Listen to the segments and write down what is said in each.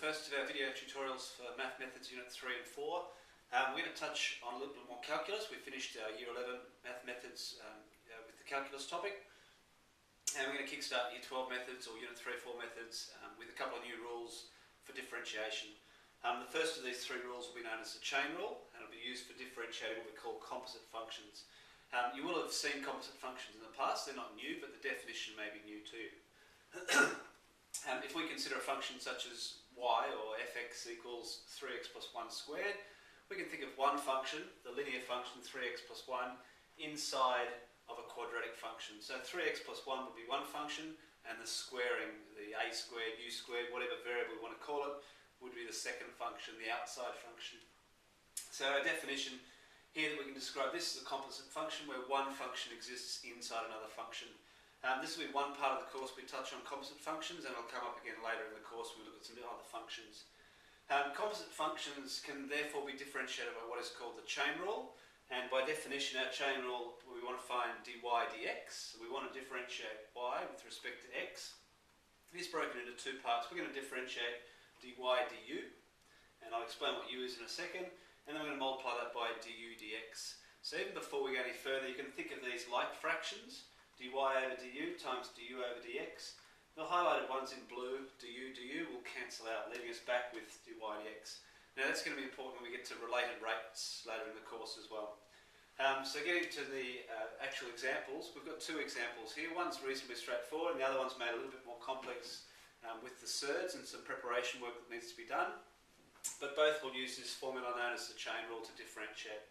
first of our video tutorials for Math Methods Unit 3 and 4. We're going to touch on a little bit more calculus. We finished our Year 11 Math Methods with the calculus topic. And we're going to kickstart Year 12 methods or Unit 3 or 4 methods with a couple of new rules for differentiation. The first of these three rules will be known as the chain rule, and it will be used for differentiating what we call composite functions. You will have seen composite functions in the past. They're not new, but the definition may be new to you. If we consider a function such as y or fx equals 3x plus 1 squared, we can think of one function, the linear function 3x plus 1, inside of a quadratic function. So 3x plus 1 would be one function, and the squaring, the a squared, u squared, whatever variable we want to call it, would be the second function, the outside function. So our definition here that we can describe this is a composite function where one function exists inside another function. This will be one part of the course we touch on composite functions, and it'll come up again later in the course when we look at some other functions. Composite functions can therefore be differentiated by what is called the chain rule, and by definition our chain rule, we want to find dy dx. So we want to differentiate y with respect to x. It is broken into two parts. We're going to differentiate dy du, and I'll explain what u is in a second, and then we're going to multiply that by du dx. So even before we go any further, you can think of these like fractions. dy over du times du over dx. The highlighted ones in blue, du will cancel out, leaving us back with dy dx. Now that's going to be important when we get to related rates later in the course as well. So getting to the actual examples, we've got two examples here. One's reasonably straightforward, and the other one's made a little bit more complex with the surds and some preparation work that needs to be done. But both will use this formula known as the chain rule to differentiate.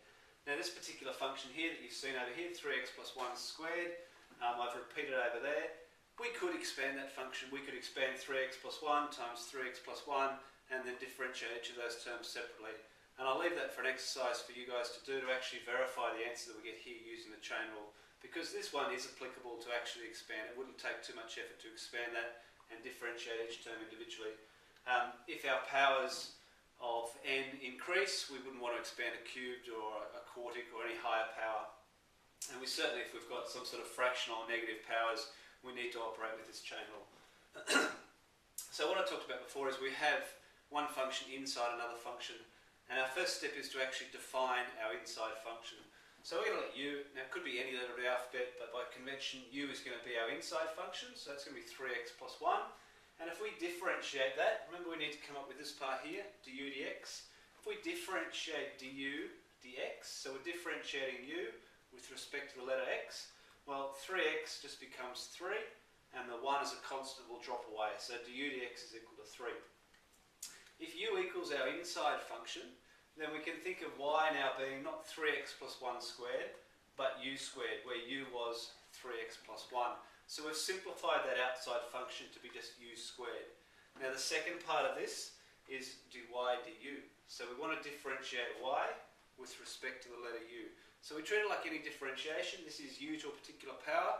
Now this particular function here that you've seen over here, 3x plus 1 squared, I've repeated over there. We could expand that function. We could expand 3x plus 1 times 3x plus 1 and then differentiate each of those terms separately. And I'll leave that for an exercise for you guys to do to actually verify the answer that we get here using the chain rule. Because this one is applicable to actually expand. It wouldn't take too much effort to expand that and differentiate each term individually. If our powers of n increase, we wouldn't want to expand a cubed or a quartic or any higher power. And we certainly, if we've got some sort of fractional negative powers, we need to operate with this chain rule. So what I talked about before is we have one function inside another function, and our first step is to actually define our inside function. So we're going to let u, now it could be any letter of the alphabet, but by convention u is going to be our inside function, so that's going to be 3x plus 1. And if we differentiate that, remember we need to come up with this part here, du dx. If we differentiate du dx, so we're differentiating u with respect to the letter x, well 3x just becomes 3, and the 1 as a constant will drop away, so du dx is equal to 3. If u equals our inside function, then we can think of y now being not 3x plus 1 squared, but u squared, where u was 3x plus 1. So we've simplified that outside function to be just u squared. Now the second part of this is dy du. So we want to differentiate y with respect to the letter u. So we treat it like any differentiation. This is u to a particular power.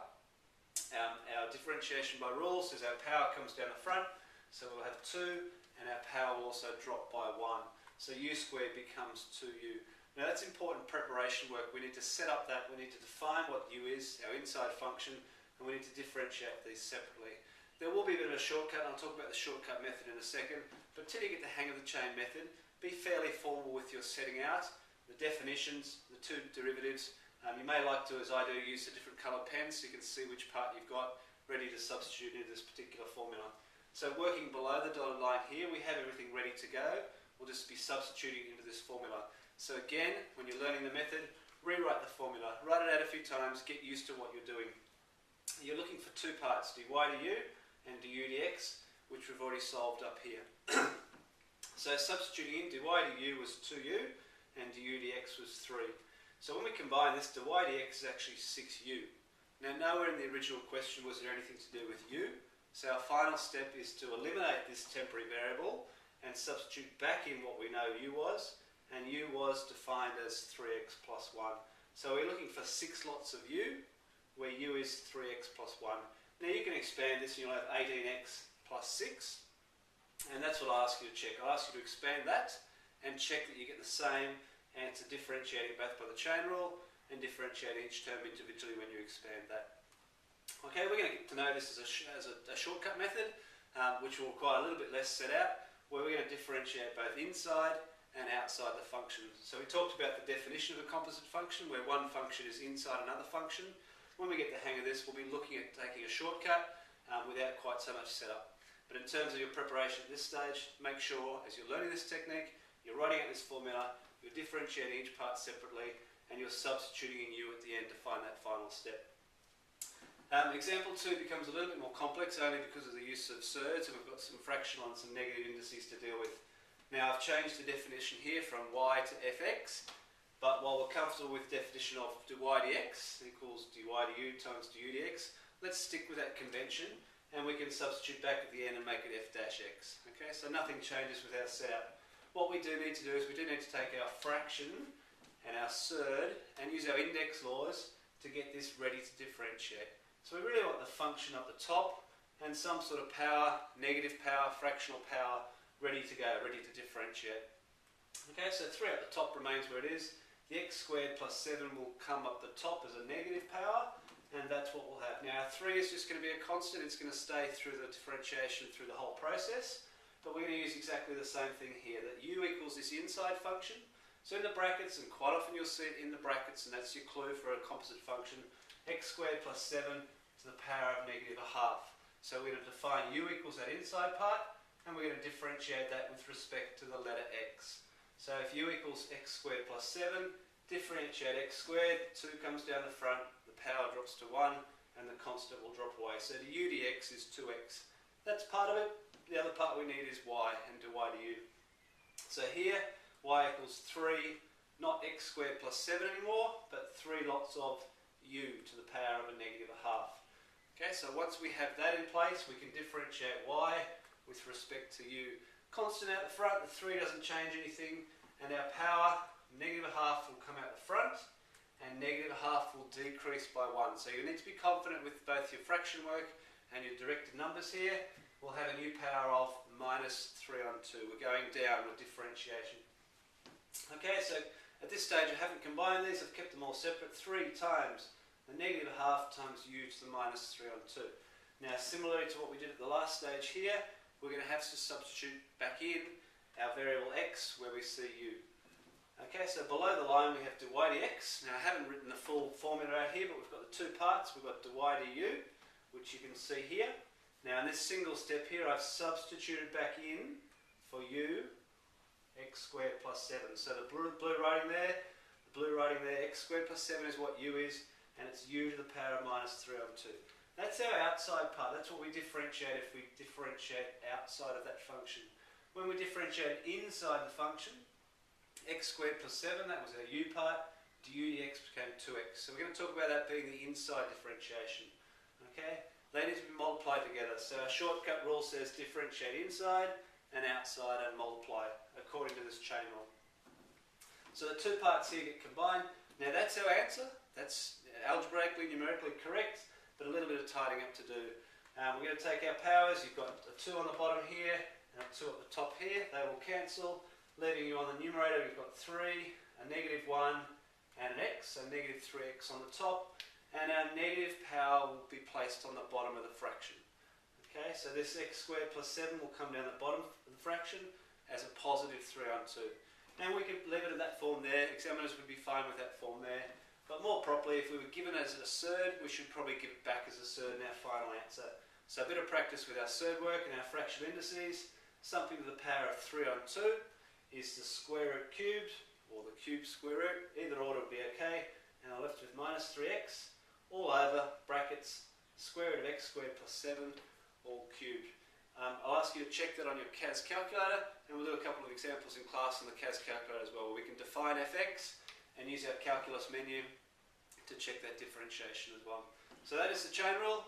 Our differentiation by rule says our power comes down the front, so we'll have 2, and our power will also drop by 1. So u squared becomes 2u. Now that's important preparation work. We need to set up that, we need to define what u is, our inside function, and we need to differentiate these separately. There will be a bit of a shortcut, and I'll talk about the shortcut method in a second, but until you get the hang of the chain method, be fairly formal with your setting out, the definitions, the two derivatives. You may like to, as I do, use a different coloured pen so you can see which part you've got ready to substitute into this particular formula. So working below the dotted line here, we have everything ready to go. We'll just be substituting into this formula. So again, when you're learning the method, rewrite the formula. Write it out a few times, get used to what you're doing. You're looking for two parts, dy du and du dx, which we've already solved up here. So substituting in, dy du was 2u and du dx was 3. So when we combine this, dy dx is actually 6u. Now nowhere in the original question was there anything to do with u, so our final step is to eliminate this temporary variable and substitute back in what we know u was, and u was defined as 3x plus 1. So we're looking for 6 lots of u, where u is 3x plus 1. Now you can expand this and you'll have 18x plus 6, and that's what I'll ask you to check. I'll ask you to expand that and check that you get the same answer differentiating both by the chain rule and differentiating each term individually when you expand that. Okay, we're going to get to know this as a shortcut method, which will require a little bit less set out. where we're going to differentiate both inside and outside the function. So we talked about the definition of a composite function, where one function is inside another function. When we get the hang of this, we'll be looking at taking a shortcut without quite so much setup. But in terms of your preparation at this stage, make sure as you're learning this technique, you're writing out this formula, you're differentiating each part separately, and you're substituting in U at the end to find that final step. Example 2 becomes a little bit more complex only because of the use of surds, and we've got some fractional and some negative indices to deal with. Now I've changed the definition here from y to fx, but while we're comfortable with the definition of dy dx equals dy du times du dx, let's stick with that convention, and we can substitute back at the end and make it f dash x. Okay, so nothing changes with our setup. What we do need to do is we do need to take our fraction and our surd and use our index laws to get this ready to differentiate. So we really want the function up the top and some sort of power, negative power, fractional power, ready to go, ready to differentiate. Okay, so 3 at the top remains where it is. The x squared plus 7 will come up the top as a negative power, and that's what we'll have. Now 3 is just going to be a constant, it's going to stay through the differentiation through the whole process, but we're going to use exactly the same thing here, that u equals this inside function. So in the brackets, and quite often you'll see it in the brackets, and that's your clue for a composite function, x squared plus 7 to the power of negative a half. So we're going to define u equals that inside part, and we're going to differentiate that with respect to the letter x. So if u equals x squared plus 7, differentiate x squared, 2 comes down the front, the power drops to 1, and the constant will drop away. So the u dx is 2x. That's part of it. The other part we need is y, and do y du. So here, y equals 3, not x squared plus 7 anymore, but 3 lots of u to the power of a negative a half. Okay, so once we have that in place, we can differentiate y with respect to u. Constant out the front, the 3 doesn't change anything, and our power, negative a half, will come out the front, and negative a half will decrease by 1. So you need to be confident with both your fraction work and your directed numbers here. We'll have a new power of minus 3 on 2. We're going down with differentiation. Okay, so at this stage I haven't combined these, I've kept them all separate. 3 times the negative a half times u to the minus 3 on 2. Now similarly to what we did at the last stage here, we're going to have to substitute back in our variable x where we see u. Okay, so below the line we have dy dx. Now I haven't written the full formula out here, but we've got the 2 parts. We've got dy du, which you can see here. Now in this single step here, I've substituted back in for u, x squared plus 7. So the blue writing there, x squared plus 7 is what u is, and it's u to the power of minus 3 on 2. That's our outside part. That's what we differentiate if we differentiate outside of that function. When we differentiate inside the function, x squared plus 7, that was our u part, du dx became 2x. So we're going to talk about that being the inside differentiation. Okay? They need to be multiplied together. So our shortcut rule says differentiate inside and outside and multiply according to this chain rule. So the 2 parts here get combined. Now that's our answer. That's algebraically, numerically correct, but a little bit of tidying up to do. We're going to take our powers. You've got a 2 on the bottom here and a 2 at the top here. They will cancel, leaving you on the numerator. You've got 3, a negative 1, and an x, so negative 3x on the top. And our negative power will be placed on the bottom of the fraction. Okay, so this x squared plus 7 will come down the bottom of the fraction as a positive 3 on 2. Now we can leave it in that form there. Examiners would be fine with that form there. But more properly, if we were given as a surd, we should probably give it back as a surd in our final answer. So a bit of practice with our surd work and our fraction indices. Something to the power of 3 on 2 is the square root cubed, or the cubed square root. Either order would be okay. And I'm left with minus 3x. All over, brackets, square root of x squared plus 7, all cubed. I'll ask you to check that on your CAS calculator, and we'll do a couple of examples in class on the CAS calculator as well, where we can define fx and use our calculus menu to check that differentiation as well. So that is the chain rule.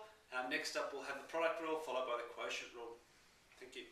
Next up we'll have the product rule, followed by the quotient rule. Thank you.